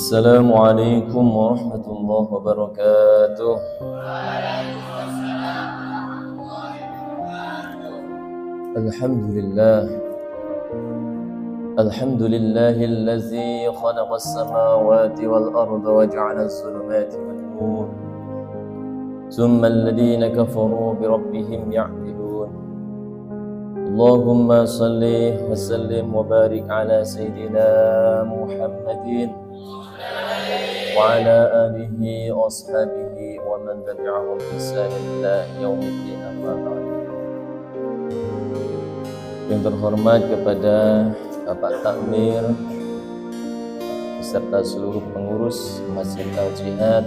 Assalamualaikum warahmatullahi wabarakatuh. Alhamdulillah. Alhamdulillahillazi khalaqas samawati wal arda wa ja'ala az-zulumati wan nur. Thumma alladhina kafaru bi rabbihim ya'dilun. Allahumma salli wa sallim wa barik ala sayyidina Muhammadin wa ala alihi wa ashabihi wa man tabi'ahum bi ihsan ila yaumiddin, amma ba'd. Yang terhormat kepada Bapak Takmir beserta seluruh pengurus Masjid Al-Jihad,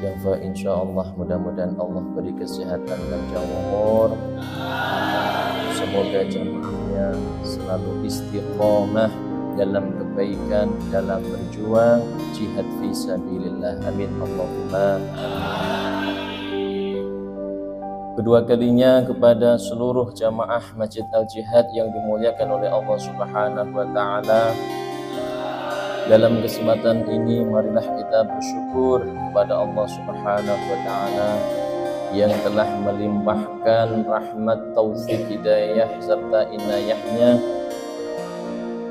yang insyaallah mudah-mudahan Allah beri kesehatan dan panjang umur. Semoga jemaahnya selalu istiqomah dalam kebaikan, dalam berjuang jihad fi sabilillah. Amin Allahumma amin. Kedua kalinya kepada seluruh jamaah Masjid Al-Jihad yang dimuliakan oleh Allah Subhanahu wa taala. Dalam kesempatan ini marilah kita bersyukur kepada Allah Subhanahu wa taala yang telah melimpahkan rahmat, taufik, hidayah serta inayahnya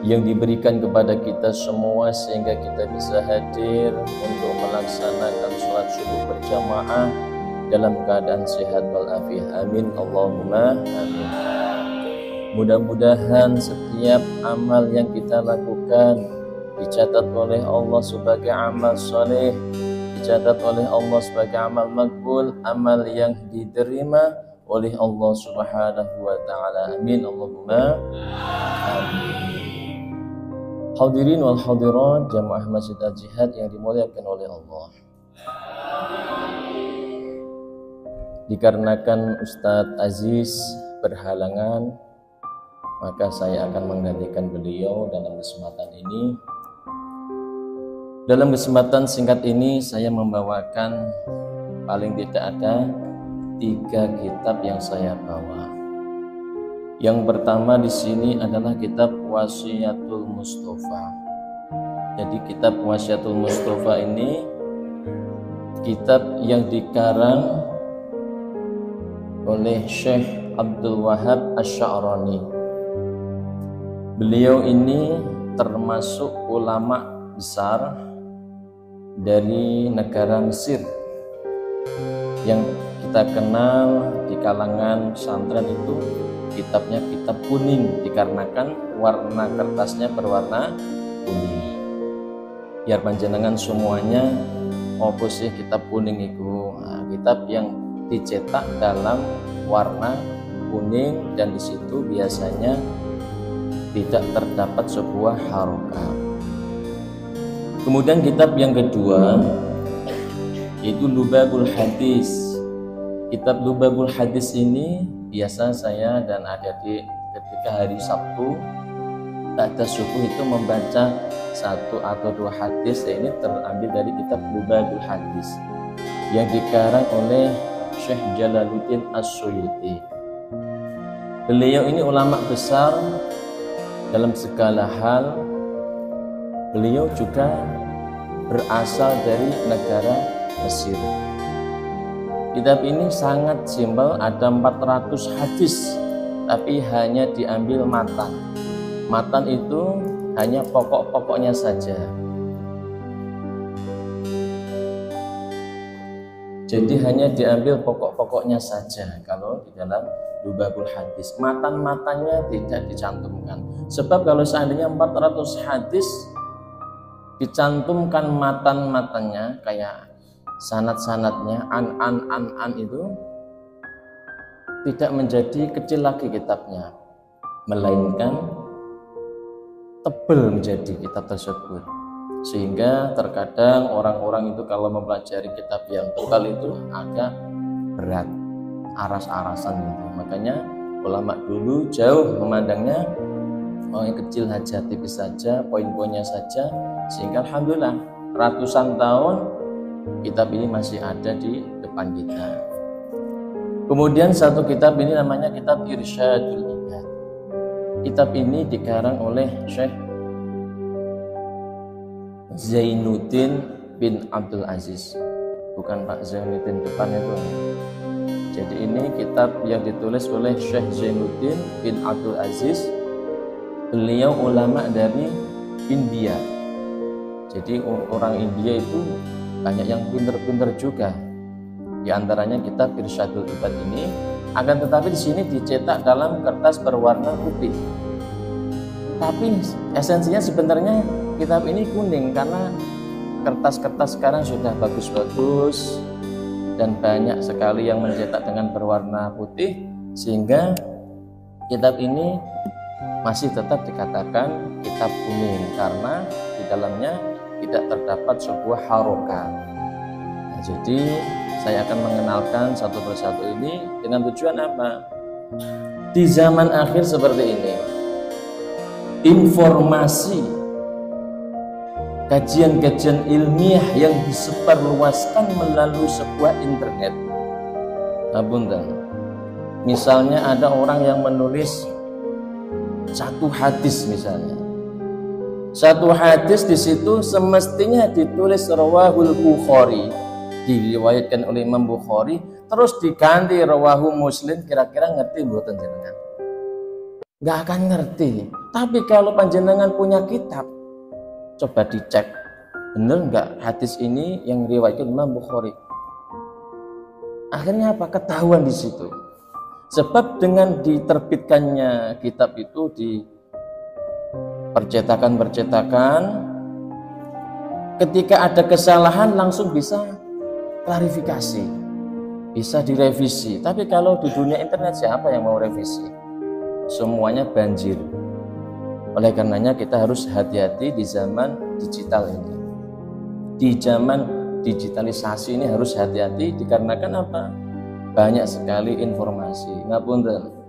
yang diberikan kepada kita semua sehingga kita bisa hadir untuk melaksanakan sholat subuh berjamaah dalam keadaan sehat walafiat. Amin Allahumma amin. Mudah-mudahan setiap amal yang kita lakukan dicatat oleh Allah sebagai amal soleh, dicatat oleh Allah sebagai amal makbul, amal yang diterima oleh Allah Subhanahu wa taala. Amin Allahumma amin. Hadirin wal hadirat jamaah Masjid Al-Jihad yang dimuliakan oleh Allah. Dikarenakan Ustadz Aziz berhalangan, maka saya akan menggantikan beliau dalam kesempatan ini. Dalam kesempatan singkat ini saya membawakan paling tidak ada 3 kitab yang saya bawa. Yang pertama di sini adalah kitab Wasiyatul Mustafa. Jadi kitab Wasiyatul Mustafa ini kitab yang dikarang oleh Syekh Abdul Wahab Asy-Sya'rani. Beliau ini termasuk ulama besar dari negara Mesir yang kita kenal di kalangan pesantren itu kitabnya kitab kuning dikarenakan warna kertasnya berwarna kuning. Biar panjenengan semuanya apa sih kitab kuning itu? Nah, kitab yang dicetak dalam warna kuning dan di situ biasanya tidak terdapat sebuah harokat. Kemudian kitab yang kedua yaitu Lubabul Hadis. Kitab Lubabul Hadis ini biasa saya dan adik-adik ketika hari Sabtu ba'da subuh itu membaca 1 atau 2 hadis. Ini terambil dari kitab Lubabul Hadis yang dikarang oleh Syekh Jalaluddin As-Suyuti. Beliau ini ulama besar dalam segala hal. Beliau juga berasal dari negara Mesir. Kitab ini sangat simpel, ada 400 hadis, tapi hanya diambil matan. Matan itu hanya pokok-pokoknya saja. Jadi hanya diambil pokok-pokoknya saja kalau di dalam Lubabul Hadis. Matan-matannya tidak dicantumkan. Sebab kalau seandainya 400 hadis dicantumkan matan-matannya kayak sanad-sanadnya an itu tidak menjadi kecil lagi kitabnya, melainkan tebal menjadi kitab tersebut. Sehingga terkadang orang-orang itu kalau mempelajari kitab yang tebal itu agak berat, aras-arasan gitu. Makanya ulama dulu jauh memandangnya yang kecil saja, tipis saja, poin-poinnya saja. Sehingga alhamdulillah ratusan tahun kitab ini masih ada di depan kita. Kemudian satu kitab ini namanya kitab Irsyadul Ibad. Kitab ini dikarang oleh Syekh Zainuddin bin Abdul Aziz, bukan Pak Zainuddin depan itu. Jadi ini kitab yang ditulis oleh Syekh Zainuddin bin Abdul Aziz. Beliau ulama dari India. Jadi orang India itu banyak yang pinter-pinter juga. Di antaranya kitab Irsyadul Ibad ini, akan tetapi di sini dicetak dalam kertas berwarna putih. Tapi esensinya sebenarnya kitab ini kuning, karena kertas-kertas sekarang sudah bagus-bagus dan banyak sekali yang mencetak dengan berwarna putih, sehingga kitab ini masih tetap dikatakan kitab kuning karena di dalamnya tidak terdapat sebuah harokat. Nah, jadi saya akan mengenalkan satu persatu ini dengan tujuan apa? Di zaman akhir seperti ini, informasi kajian-kajian ilmiah yang disebarluaskan melalui sebuah internet. Misalnya ada orang yang menulis satu hadis misalnya. Satu hadis di situ semestinya ditulis rawahul Bukhari, diriwayatkan oleh Imam Bukhari, terus diganti rawahu Muslim. Kira-kira ngerti mboten jenengan? Nggak akan ngerti. Tapi kalau panjenengan punya kitab, coba dicek, bener nggak hadis ini yang riwayatkan Imam Bukhari? Akhirnya apa? Ketahuan di situ. Sebab dengan diterbitkannya kitab itu di percetakan, ketika ada kesalahan langsung bisa klarifikasi, bisa direvisi. Tapi kalau di dunia internet siapa yang mau revisi? Semuanya banjir. Oleh karenanya kita harus hati-hati di zaman digital ini. Di zaman digitalisasi ini harus hati-hati dikarenakan apa? Banyak sekali informasi. Ngapunten.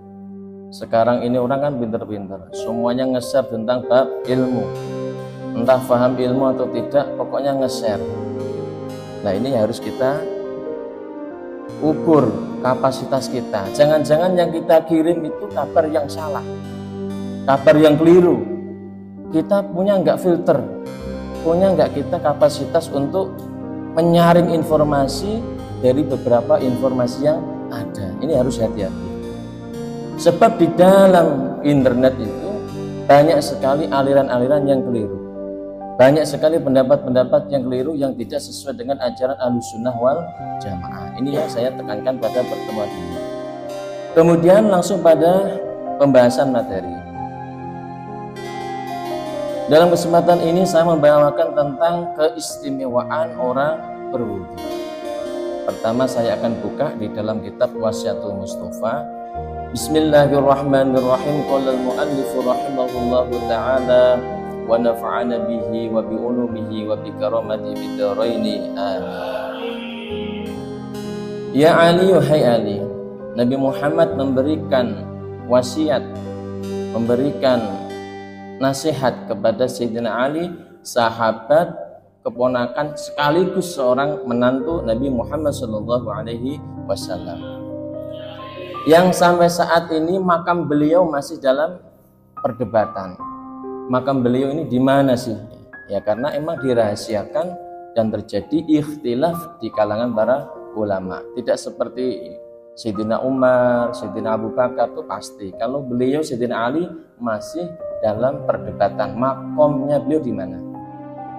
Sekarang ini orang kan pinter-pinter, semuanya nge-share tentang bab ilmu. Entah paham ilmu atau tidak, pokoknya nge-share. Nah, ini harus kita ukur kapasitas kita. Jangan-jangan yang kita kirim itu kabar yang salah, kabar yang keliru. Kita punya nggak filter, punya nggak kita kapasitas untuk menyaring informasi dari beberapa informasi yang ada. Ini harus hati-hati. Sebab di dalam internet itu banyak sekali aliran-aliran yang keliru. Banyak sekali pendapat-pendapat yang keliru yang tidak sesuai dengan ajaran Ahlussunnah wal Jamaah. Ini yang saya tekankan pada pertemuan ini. Kemudian langsung pada pembahasan materi. Dalam kesempatan ini saya membawakan tentang keistimewaan orang berwudu. Pertama saya akan buka di dalam kitab Wasiatul Mustafa. Bismillahirrahmanirrahim. Qala al-muallif rahimahullahu ta'ala wa nafa'ana bihi wa bi ulumihi wa bi karamati bidaraini. Amin. Ya Ali, wahai Ali, Nabi Muhammad memberikan wasiat, memberikan nasihat kepada Sayyidina Ali, sahabat, keponakan sekaligus seorang menantu Nabi Muhammad SAW, yang sampai saat ini makam beliau masih dalam perdebatan. Makam beliau ini di mana sih? Ya karena emang dirahasiakan dan terjadi ikhtilaf di kalangan para ulama. Tidak seperti Sayyidina Umar, Sayyidina Abu Bakar itu pasti. Kalau beliau Sayyidina Ali masih dalam perdebatan makamnya beliau di mana.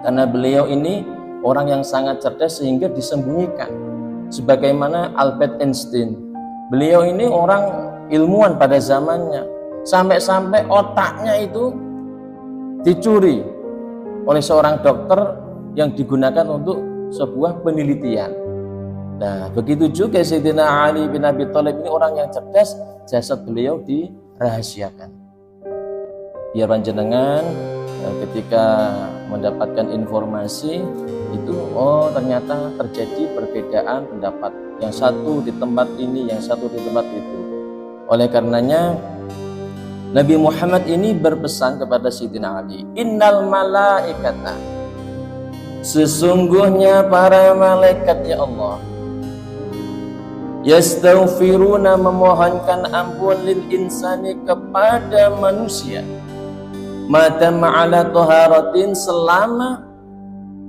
Karena beliau ini orang yang sangat cerdas sehingga disembunyikan. Sebagaimana Albert Einstein, beliau ini orang ilmuwan pada zamannya. Sampai-sampai otaknya itu dicuri oleh seorang dokter yang digunakan untuk sebuah penelitian. Nah, begitu juga Sayyidina Ali bin Abi Thalib ini orang yang cerdas, jasad beliau dirahasiakan. Biar panjenengan ketika mendapatkan informasi itu, oh ternyata terjadi perbedaan pendapat. Yang satu di tempat ini, yang satu di tempat itu. Oleh karenanya Nabi Muhammad ini berpesan kepada Sayyidina Ali, innal malaikata, sesungguhnya para malaikat ya Allah, yastaghfiruna, memohonkan ampun lil insani, kepada manusia, madam ala taharatin, selama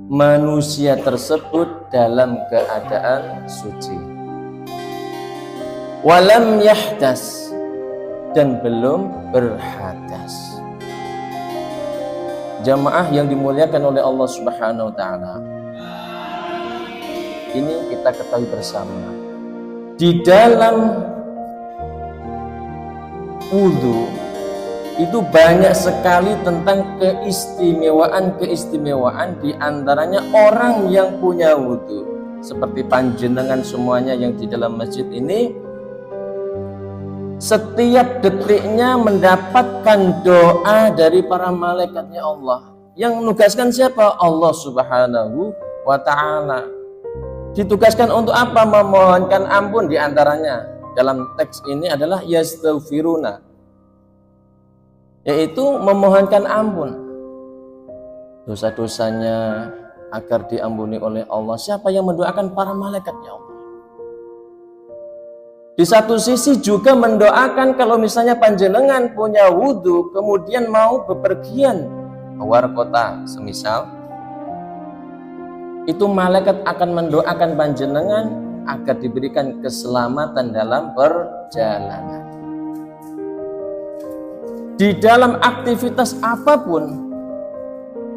manusia tersebut dalam keadaan suci. Walam yahdas, dan belum berhadas. Jamaah yang dimuliakan oleh Allah Subhanahu wa taala, ini kita ketahui bersama, di dalam wudu itu banyak sekali tentang keistimewaan di antaranya orang yang punya wudu. Seperti panjenengan semuanya yang di dalam masjid ini, setiap detiknya mendapatkan doa dari para malaikatnya Allah. Yang menugaskan siapa? Allah Subhanahu wa ta'ala. Ditugaskan untuk apa? Memohonkan ampun. Di antaranya dalam teks ini adalah yastaghfiruna, yaitu memohonkan ampun dosa-dosanya agar diampuni oleh Allah. Siapa yang mendoakan? Para malaikatnya Allah. Di satu sisi juga mendoakan kalau misalnya panjenengan punya wudhu kemudian mau bepergian keluar kota semisal, itu malaikat akan mendoakan panjenengan agar diberikan keselamatan dalam perjalanan. Di dalam aktivitas apapun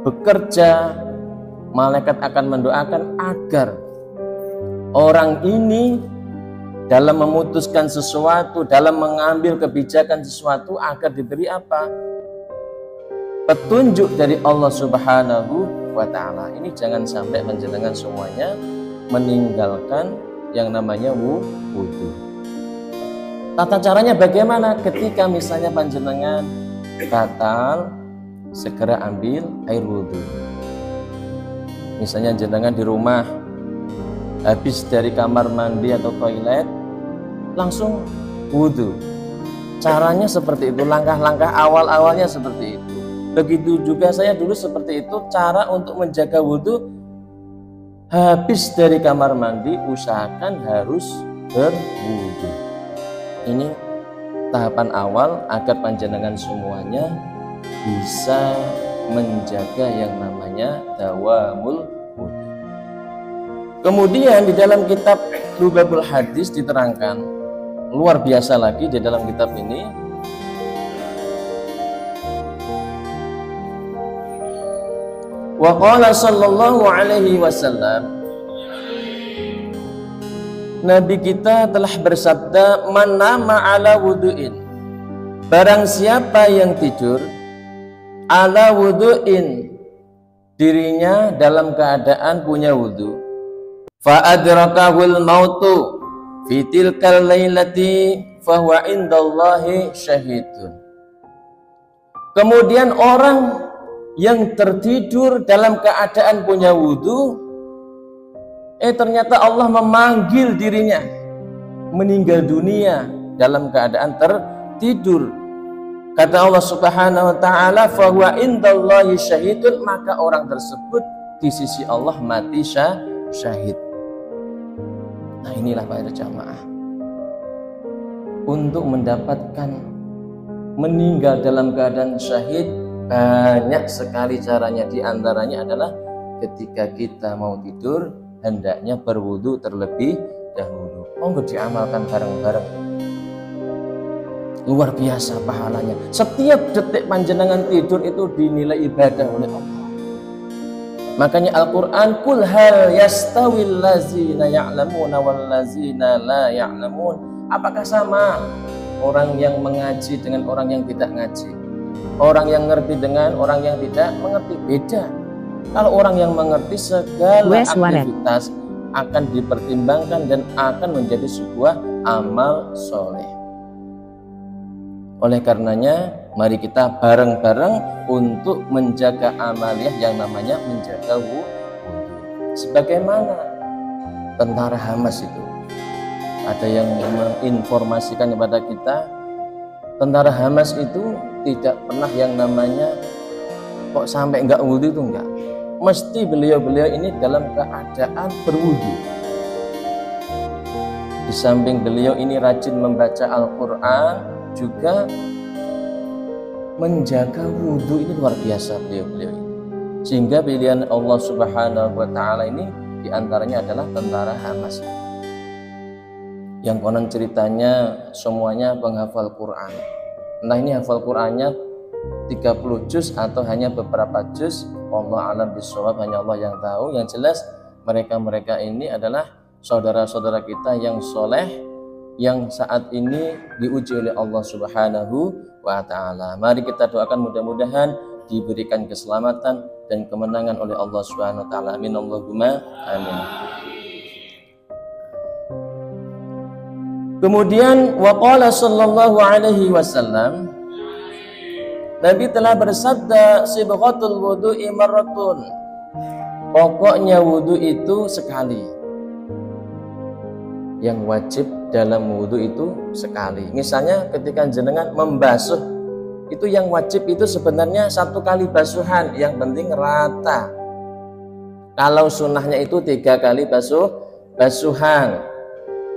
bekerja, malaikat akan mendoakan agar orang ini dalam memutuskan sesuatu, dalam mengambil kebijakan sesuatu agar diberi apa? Petunjuk dari Allah Subhanahu wa ta'ala. Ini jangan sampai panjenengan semuanya meninggalkan yang namanya wudu. Tata caranya bagaimana? Ketika misalnya panjenengan batal, segera ambil air wudu. Misalnya jenengan di rumah habis dari kamar mandi atau toilet, langsung wudhu. Caranya seperti itu, langkah-langkah awal-awalnya seperti itu. Begitu juga saya dulu seperti itu. Cara untuk menjaga wudhu, habis dari kamar mandi usahakan harus berwudhu. Ini tahapan awal agar panjenengan semuanya bisa menjaga yang namanya dawamul wudhu. Kemudian di dalam kitab Lubabul Hadis diterangkan luar biasa lagi di dalam kitab ini. Wa qala sallallahu alaihi wasallam, Nabi kita telah bersabda, man nama ala wudu'in, barang siapa yang tidur ala wudu'in, dirinya dalam keadaan punya wudu, fa adrakahul mautu fi tilkal lailati fahuwa indallahi syahidun. Kemudian orang yang tertidur dalam keadaan punya wudu, ternyata Allah memanggil dirinya meninggal dunia dalam keadaan tertidur. Kata Allah Subhanahu wa ta'ala, fahuwa indallahi syahidun, maka orang tersebut di sisi Allah mati syahid. Nah, inilah para jamaah, untuk mendapatkan meninggal dalam keadaan syahid banyak sekali caranya. Di antaranya adalah ketika kita mau tidur hendaknya berwudu terlebih dahulu. Monggo diamalkan bareng-bareng. Luar biasa pahalanya. Setiap detik panjenengan tidur itu dinilai ibadah oleh Allah. Makanya Al-Quran, kul hal yastawil lazina ya'lamuna wal lazina la ya'lamun. Apakah sama orang yang mengaji dengan orang yang tidak ngaji? Orang yang ngerti dengan orang yang tidak mengerti? Beda. Kalau orang yang mengerti, segala aktivitas akan dipertimbangkan dan akan menjadi sebuah amal soleh. Oleh karenanya, mari kita bareng-bareng untuk menjaga amaliyah yang namanya menjaga wudu. Sebagaimana tentara Hamas itu, ada yang menginformasikan kepada kita, tentara Hamas itu tidak pernah yang namanya kok sampai enggak wudu, itu enggak. Mesti beliau-beliau ini dalam keadaan berwudu. Di samping beliau ini rajin membaca Al-Quran, juga menjaga wudhu. Ini luar biasa beliau-beliau ini. Sehingga pilihan Allah Subhanahu wa Ta'ala ini diantaranya adalah tentara Hamas, yang konon ceritanya semuanya penghafal Quran. Entah ini hafal Qurannya 30 juz atau hanya beberapa juz, Allah alam bisawab, hanya Allah yang tahu. Yang jelas mereka ini adalah saudara-saudara kita yang soleh, yang saat ini diuji oleh Allah Subhanahu wa Ta'ala. Mari kita doakan mudah-mudahan diberikan keselamatan dan kemenangan oleh Allah Subhanahu wa Ta'ala. Amin Allahumma amin. Kemudian waqala sallallahu alaihi wasallam, Nabi telah bersabda, sibghatul wudu'i marratun, pokoknya wudu itu sekali. Yang wajib dalam wudu itu sekali. Misalnya ketika jenengan membasuh, itu yang wajib itu sebenarnya 1 kali basuhan, yang penting rata. Kalau sunnahnya itu 3 kali basuhan,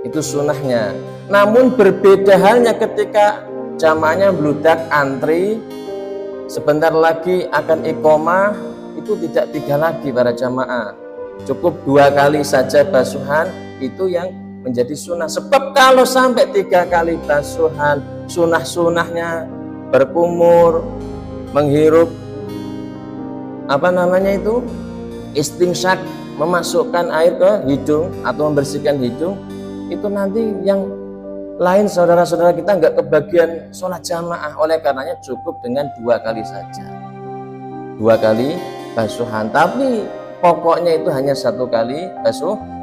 itu sunnahnya. Namun berbeda halnya ketika jamaahnya bludak antri, sebentar lagi akan iqomah, itu tidak 3 lagi para jamaah, cukup 2 kali saja basuhan, itu yang menjadi sunnah. Sebab kalau sampai 3 kali basuhan, sunnah-sunnahnya berkumur, menghirup istinsyak, memasukkan air ke hidung atau membersihkan hidung, itu nanti yang lain saudara-saudara kita nggak kebagian sholat jamaah. Oleh karenanya cukup dengan 2 kali saja, 2 kali basuhan. Tapi pokoknya itu hanya 1 kali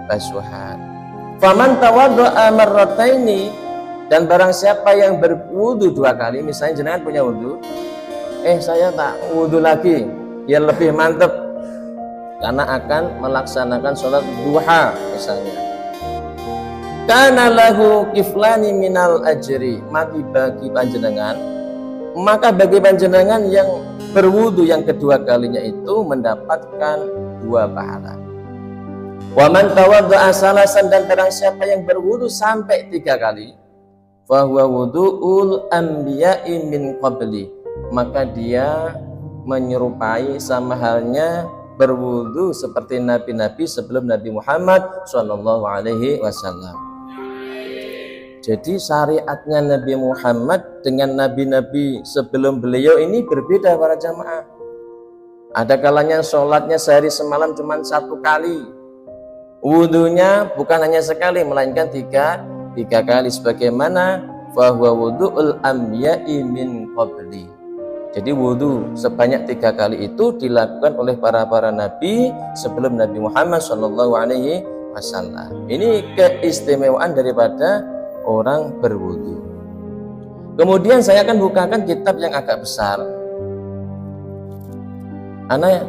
basuhan. Faman tawaddo'a marrataini, dan barang siapa yang berwudu 2 kali, misalnya jenengan punya wudu, saya tak wudu lagi biar lebih mantep karena akan melaksanakan sholat duha misalnya, kana lahu kiflani minal ajri, maka bagi panjenengan yang berwudu yang kedua kalinya itu mendapatkan 2 pahala. Wa man tawadda'a salasan, dan barang siapa yang berwudu sampai 3 kali, fa huwa wudu'ul anbiya'i min qabli, maka dia menyerupai sama halnya berwudu seperti nabi-nabi sebelum Nabi Muhammad sallallahu alaihi wasallam. Jadi syariatnya Nabi Muhammad dengan nabi-nabi sebelum beliau ini berbeda para jamaah. Ada kalanya sholatnya sehari semalam cuma 1 kali, wudunya bukan hanya sekali melainkan 3 kali, sebagaimana fahuwa wudu'ul anbiya'i min qabli. Jadi wudu sebanyak 3 kali itu dilakukan oleh para nabi sebelum Nabi Muhammad sallallahu alaihi wasallam. Ini keistimewaan daripada orang berwudu. Kemudian saya akan bukakan kitab yang agak besar. Ana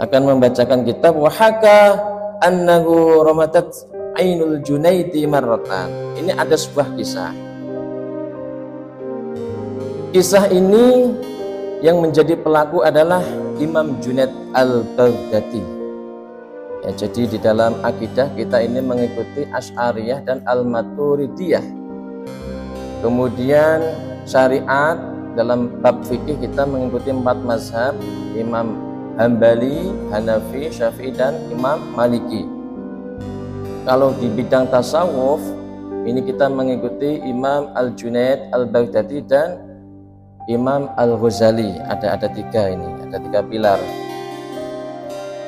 akan membacakan kitab wahaka annahu ramatat ainul Junaidi marratan. Ini ada sebuah kisah. Kisah ini yang menjadi pelaku adalah Imam Junaid al-Baghdadi. Ya, jadi di dalam akidah kita ini mengikuti Asy'ariyah dan Al-Maturidiyah. Kemudian syariat dalam bab fikih kita mengikuti 4 mazhab, Imam Hambali, Hanafi, Syafi'i, dan Imam Maliki. Kalau di bidang tasawuf ini kita mengikuti Imam Al-Junaid al-Baghdadi dan Imam Al-Ghazali. Ada 3 ini, ada 3 pilar.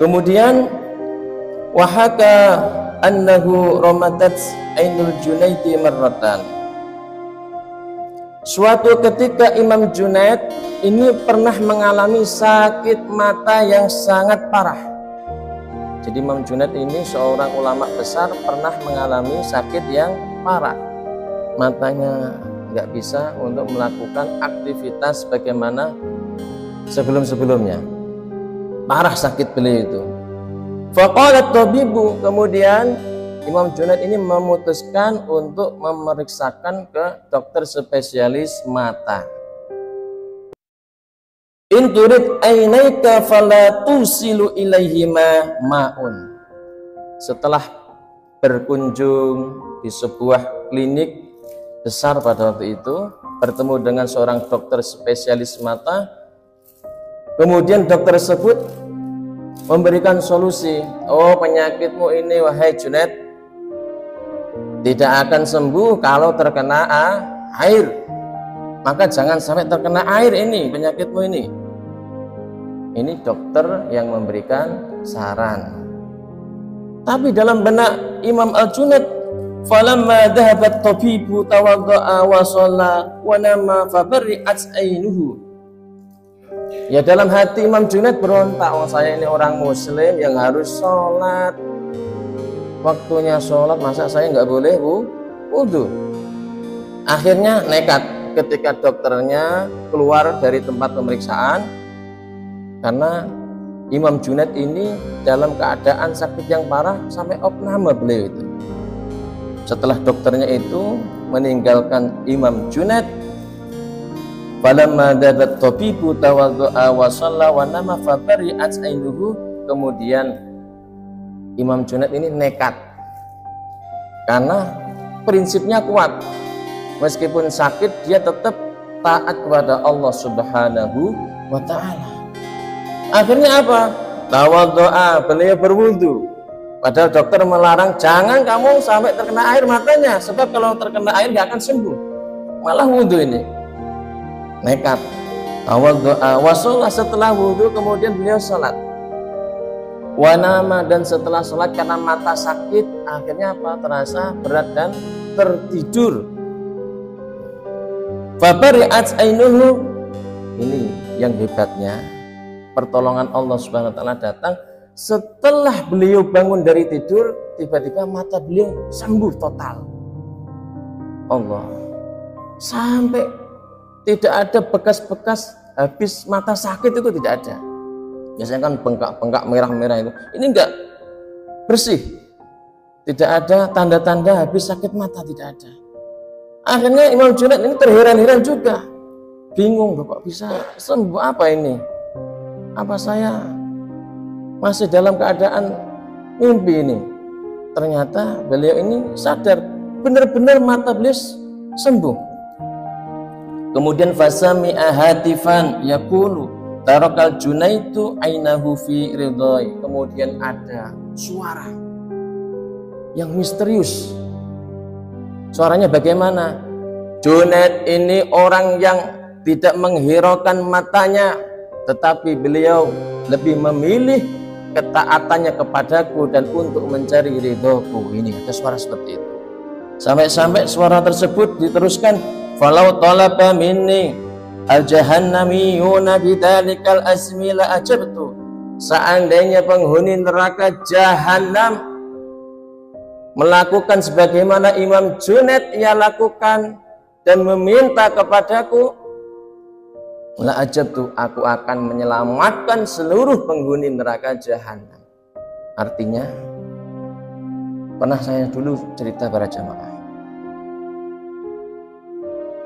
Kemudian wahaka annahu ramadat ainul Junaidi marratan. Suatu ketika Imam Junaid ini pernah mengalami sakit mata yang sangat parah. Jadi Imam Junaid ini seorang ulama besar pernah mengalami sakit yang parah. Matanya nggak bisa untuk melakukan aktivitas bagaimana sebelum-sebelumnya. Parah sakit beliau itu. Faqalat tabibu, kemudian Imam Junaid ini memutuskan untuk memeriksakan ke dokter spesialis mata. In turid ainaika fala tusilu ilaihima ma'un. Setelah berkunjung di sebuah klinik besar pada waktu itu, bertemu dengan seorang dokter spesialis mata. Kemudian dokter tersebut memberikan solusi. Oh, penyakitmu ini wahai Junaid tidak akan sembuh kalau terkena air. Maka jangan sampai terkena air ini penyakitmu ini. Ini dokter yang memberikan saran. Tapi dalam benak Imam Al-Junaid, falamma dhahabat tabibu tawadda'a wa shalla wa nama fabarri'at ainuhu. Ya dalam hati Imam Junaid berontak, oh saya ini orang muslim yang harus sholat. Waktunya sholat, masa saya nggak boleh wudu? Akhirnya nekat ketika dokternya keluar dari tempat pemeriksaan, karena Imam Junaid ini dalam keadaan sakit yang parah sampai opname beliau itu. Setelah dokternya itu meninggalkan Imam Junaid, falamma dabat tabibu tawaddu'a wa shalla wa nama fabari'at ainuhu, kemudian Imam Junaid ini nekat karena prinsipnya kuat. Meskipun sakit dia tetap taat kepada Allah Subhanahu wa ta'ala. Akhirnya apa? Tawaddu'a, beliau berwudu. Padahal dokter melarang jangan kamu sampai terkena air matanya, sebab kalau terkena air gak akan sembuh. Malah wudu ini. Nekat. Tawaddu'a wa shalla, setelah wudu kemudian beliau salat. Wa nama, dan setelah salat karena mata sakit akhirnya apa? Terasa berat dan tertidur. Fabari'at ainuhu. Ini yang hebatnya, pertolongan Allah Subhanahu wa ta'ala datang setelah beliau bangun dari tidur, tiba-tiba mata beliau sembuh total. Allah, sampai tidak ada bekas-bekas habis mata sakit itu tidak ada. Biasanya kan bengkak-bengkak merah-merah itu. Ini enggak, bersih. Tidak ada tanda-tanda habis sakit mata, tidak ada. Akhirnya Imam Junaid ini terheran-heran juga. Bingung, kok bisa sembuh apa ini? Apa saya masih dalam keadaan mimpi ini? Ternyata beliau ini sadar, benar-benar mata beliau sembuh. Kemudian fasami'a hatifan yaqulu tarakal Junaidu ainahu fi ridhai. Kemudian ada suara yang misterius. Suaranya bagaimana? Junaid ini orang yang tidak menghiraukan matanya, tetapi beliau lebih memilih ketaatannya kepadaku dan untuk mencari ridhoku. Ini ada suara seperti itu. Sampai-sampai suara tersebut diteruskan, falau talaba minni al-jahannamiyuna bidzalikal asmi la ajabtu. Seandainya penghuni neraka jahanam melakukan sebagaimana Imam Junaid ia lakukan dan meminta kepadaku, la ajabtu, aku akan menyelamatkan seluruh penghuni neraka jahanam. Artinya, pernah saya dulu cerita para jamaah,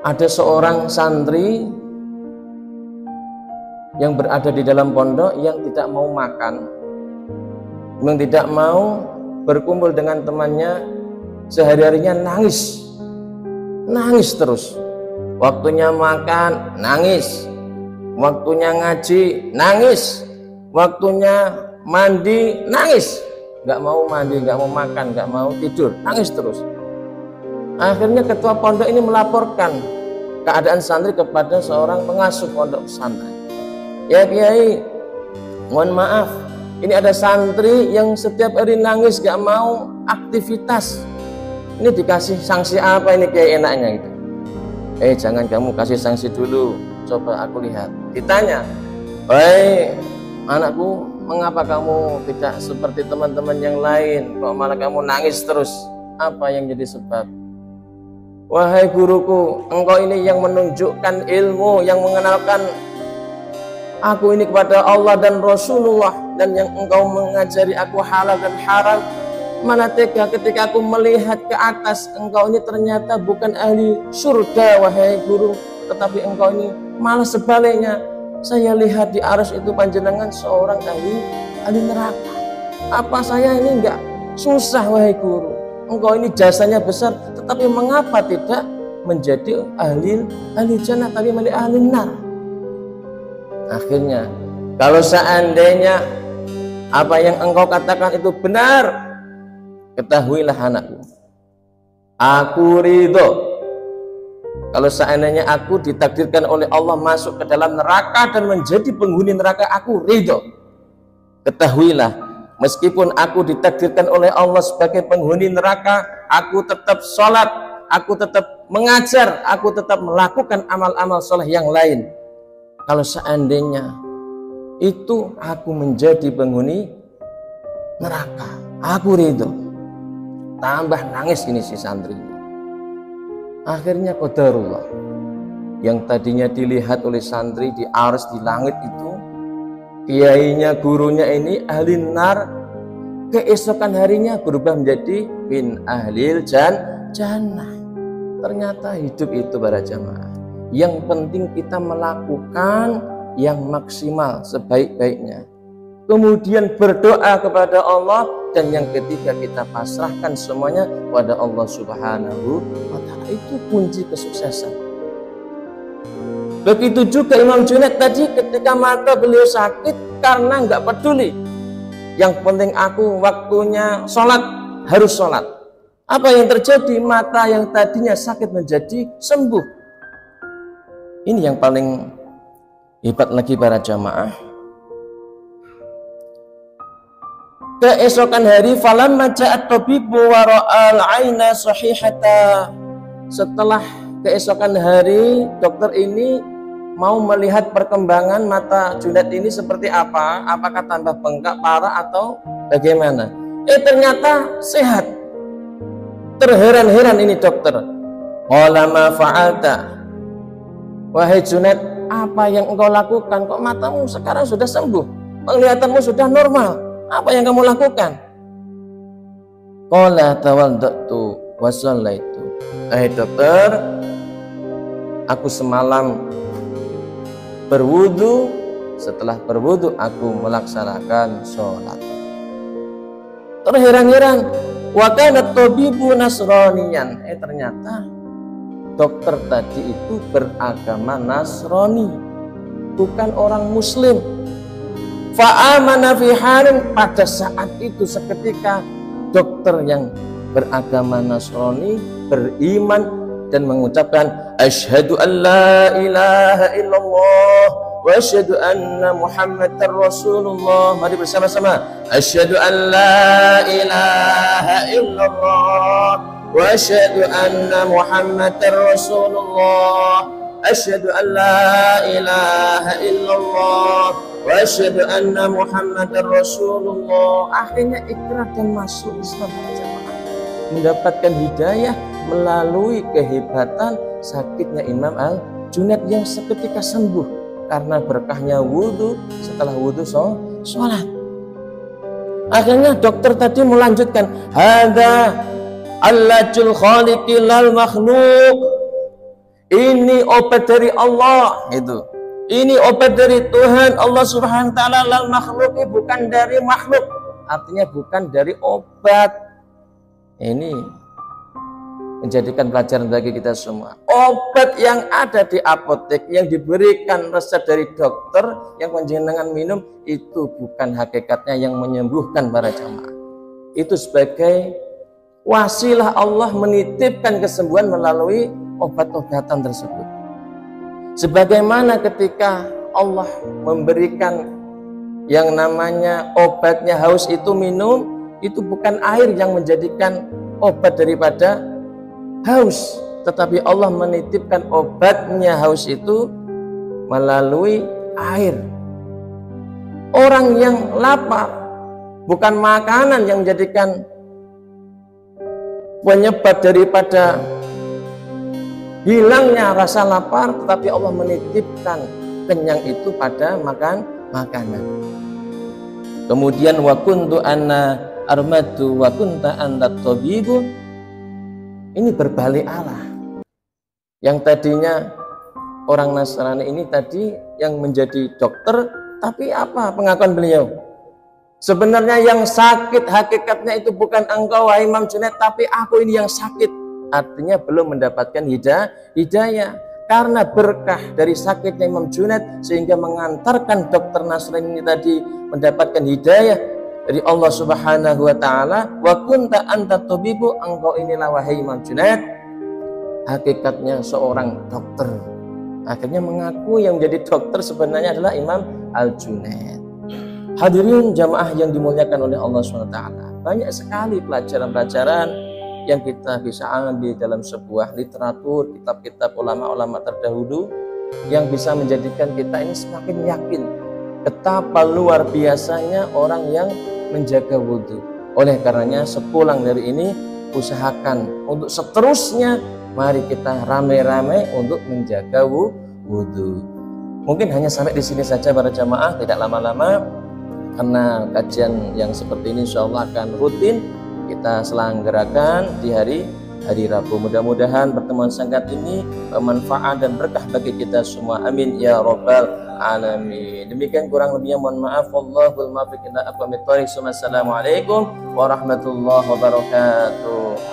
ada seorang santri yang berada di dalam pondok yang tidak mau makan, yang tidak mau berkumpul dengan temannya, sehari-harinya nangis terus. Waktunya makan nangis, waktunya ngaji nangis, waktunya mandi nangis, nggak mau mandi, nggak mau makan, nggak mau tidur, nangis terus. Akhirnya ketua pondok ini melaporkan keadaan santri kepada seorang pengasuh pondok pesantren. Ya Kiai, mohon maaf, ini ada santri yang setiap hari nangis, gak mau aktivitas. Ini dikasih sanksi apa ini Kiai enaknya gitu? Jangan kamu kasih sanksi dulu, coba aku lihat. Ditanya, anakku, mengapa kamu tidak seperti teman-teman yang lain? Kok malah kamu nangis terus? Apa yang jadi sebab? Wahai guruku, engkau ini yang menunjukkan ilmu, yang mengenalkan aku ini kepada Allah dan Rasulullah, dan yang engkau mengajari aku halal dan haram. Mana tega ketika aku melihat ke atas, engkau ini ternyata bukan ahli surga wahai guru, tetapi engkau ini malah sebaliknya. Saya lihat di arsy itu panjenengan seorang ahli neraka. Apa saya ini enggak susah wahai guru? Engkau ini jasanya besar, tetapi mengapa tidak menjadi ahli jannah tapi menjadi ahli nar? Akhirnya, kalau seandainya Apa yang engkau katakan itu benar. Ketahuilah anakku, aku ridho kalau seandainya aku ditakdirkan oleh Allah masuk ke dalam neraka dan menjadi penghuni neraka, aku ridho. Ketahuilah, meskipun aku ditakdirkan oleh Allah sebagai penghuni neraka, aku tetap sholat, aku tetap mengajar, aku tetap melakukan amal-amal soleh yang lain. Kalau seandainya itu aku menjadi penghuni neraka, aku ridho. Tambah nangis ini si santri. Akhirnya qadarullah, yang tadinya dilihat oleh santri di aras di langit itu, kiainya, gurunya ini ahli nar, keesokan harinya berubah menjadi min ahlil jannah. Ternyata hidup itu para jamaah, yang penting kita melakukan yang maksimal sebaik-baiknya, kemudian berdoa kepada Allah, dan yang ketiga kita pasrahkan semuanya pada Allah Subhanahu wa Ta'ala. Itu kunci kesuksesan. Begitu juga Imam Junaid tadi, ketika mata beliau sakit karena nggak peduli, yang penting aku waktunya sholat, harus sholat. Apa yang terjadi? Mata yang tadinya sakit menjadi sembuh. Ini yang paling hebat lagi para jamaah. Keesokan hari, falamma ja'at tabibu wa ra'al 'aina sahihata. Setelah keesokan hari, dokter ini mau melihat perkembangan mata Junaid ini seperti apa, apakah tambah bengkak parah atau bagaimana. Ternyata sehat. Terheran-heran ini dokter. Qala ma fa'alta. Wahai Junaid, apa yang engkau lakukan? Kok matamu sekarang sudah sembuh, penglihatanmu sudah normal? Apa yang kamu lakukan? Qala tawaddatu wa shallaitu. Dokter, aku semalam berwudu, setelah berwudu aku melaksanakan sholat. Terheran-heran, wa kana tabibu nasraniyan. Ternyata dokter tadi itu beragama Nasrani, bukan orang Muslim. Fa'amana fi harin, pada saat itu seketika dokter yang beragama Nasrani beriman dan mengucapkan asyhadu an la ilaha illallah wa asyhadu anna Muhammadar Rasulullah. Mari bersama-sama, asyhadu an la ilaha illallah wa asyhadu anna Muhammadar Rasulullah. Asyhadu an la ilaha illallah wa asyhadu anna Muhammadar Rasulullah. Akhirnya ikrar dan masuk Islam, mendapatkan hidayah melalui kehebatan sakitnya Imam Al-Junaid yang seketika sembuh karena berkahnya wudhu. Setelah wudhu sholat. Akhirnya dokter tadi melanjutkan, hadza allajul khaliqi lal makhluk. Ini obat dari Allah, itu. Ini obat dari Tuhan Allah Subhanahu wa Ta'ala, lal makhluk, bukan dari makhluk. Artinya bukan dari obat. Ini menjadikan pelajaran bagi kita semua. Obat yang ada di apotek, yang diberikan resep dari dokter, yang panjenengan minum, itu bukan hakikatnya yang menyembuhkan para jamaah. Itu sebagai wasilah Allah menitipkan kesembuhan melalui obat-obatan tersebut. Sebagaimana ketika Allah memberikan yang namanya obatnya haus itu minum, itu bukan air yang menjadikan obat daripada haus, tetapi Allah menitipkan obatnya haus itu melalui air. Orang yang lapar, bukan makanan yang menjadikan penyebab daripada hilangnya rasa lapar, tetapi Allah menitipkan kenyang itu pada makanan. Kemudian wa kuntu anna armadu wa kunta anta tabibu. Ini berbalik arah. Yang tadinya orang Nasrani ini tadi yang menjadi dokter, tapi apa pengakuan beliau? Sebenarnya yang sakit hakikatnya itu bukan engkau wahai Imam Junaid, tapi aku ini yang sakit. Artinya belum mendapatkan hidayah. Karena berkah dari sakitnya Imam Junaid sehingga mengantarkan dokter Nasrani ini tadi mendapatkan hidayah. dari Allah Subhanahu wa taala, wa kunta anta tabibu, engkau inilah wahai Imam Junaid hakikatnya seorang dokter. Akhirnya mengaku yang menjadi dokter sebenarnya adalah Imam Al-Junaid. Hadirin jamaah yang dimuliakan oleh Allah SWT, banyak sekali pelajaran-pelajaran yang kita bisa ambil dalam sebuah literatur, kitab-kitab ulama-ulama terdahulu yang bisa menjadikan kita ini semakin yakin betapa luar biasanya orang yang menjaga wudhu. Oleh karenanya sepulang dari ini usahakan untuk seterusnya mari kita rame-rame untuk menjaga wudhu. Mungkin hanya sampai di sini saja para jamaah, tidak lama-lama, karena kajian yang seperti ini insya Allah akan rutin kita selenggarakan di hari Rabu. Mudah-mudahan pertemuan singkat ini bermanfaat dan berkah bagi kita semua. Amin ya rabbal alamin. Demikian kurang lebihnya mohon maaf. Wallahul muwaffiq ila aqwamit thoriq. Assalamualaikum warahmatullahi wabarakatuh.